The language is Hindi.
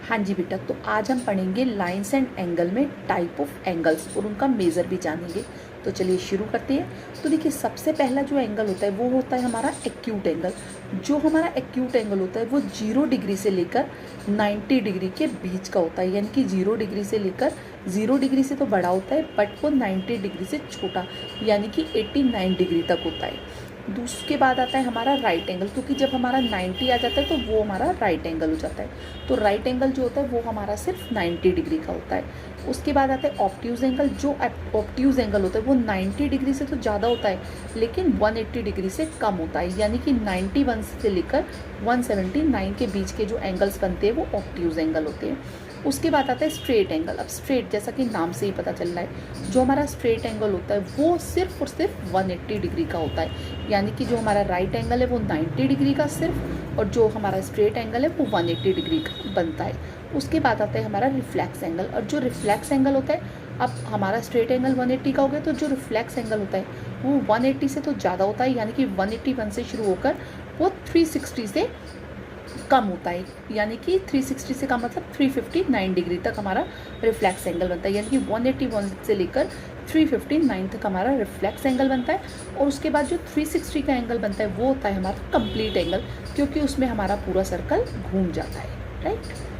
हाँ जी बेटा, तो आज हम पढ़ेंगे लाइंस एंड एंगल में टाइप ऑफ एंगल्स और उनका मेज़र भी जानेंगे। तो चलिए शुरू करते हैं। तो देखिए, सबसे पहला जो एंगल होता है वो होता है हमारा एक्यूट एंगल। जो हमारा एक्यूट एंगल होता है वो 0 डिग्री से लेकर 90 डिग्री के बीच का होता है, यानी कि 0 डिग्री से लेकर 0 डिग्री से तो बड़ा होता है, बट वो 90 डिग्री से छोटा यानी कि 89 डिग्री तक होता है। उसके बाद आता है हमारा राइट एंगल, क्योंकि जब हमारा 90 आ जाता है तो वो हमारा राइट एंगल हो जाता है। तो राइट एंगल जो होता है वो हमारा सिर्फ 90 डिग्री का होता है। उसके बाद आता है ऑब्ट्यूज एंगल। जो ऑब्ट्यूज एंगल होता है वो 90 डिग्री से तो ज़्यादा होता है, लेकिन 180 डिग्री से कम होता है, यानी कि 91 से लेकर 179 के बीच के जो एंगल्स बनते हैं वो ऑब्ट्यूज एंगल होते हैं। उसके बाद आता है स्ट्रेट एंगल। अब स्ट्रेट, जैसा कि नाम से ही पता चल रहा है, जो हमारा स्ट्रेट एंगल होता है वो सिर्फ और सिर्फ 180 डिग्री का होता है, यानी कि जो हमारा राइट एंगल है वो 90 डिग्री का सिर्फ, और जो हमारा स्ट्रेट एंगल है वो 180 डिग्री का बनता है। उसके बाद आता है हमारा रिफ्लेक्स एंगल। और जो रिफ्लेक्स एंगल होता है, अब हमारा स्ट्रेट एंगल 180 का हो गया, तो जो रिफ्लेक्स एंगल होता है वो 180 से तो ज़्यादा होता है, यानी कि 181 से शुरू होकर वो 360 से कम होता है, यानी कि 360 से कम मतलब 359 डिग्री तक हमारा रिफ्लेक्स एंगल बनता है, यानी कि 181 से लेकर 359 तक हमारा रिफ्लेक्स एंगल बनता है। और उसके बाद जो 360 का एंगल बनता है वो होता है हमारा कंप्लीट एंगल, क्योंकि उसमें हमारा पूरा सर्कल घूम जाता है, राइट।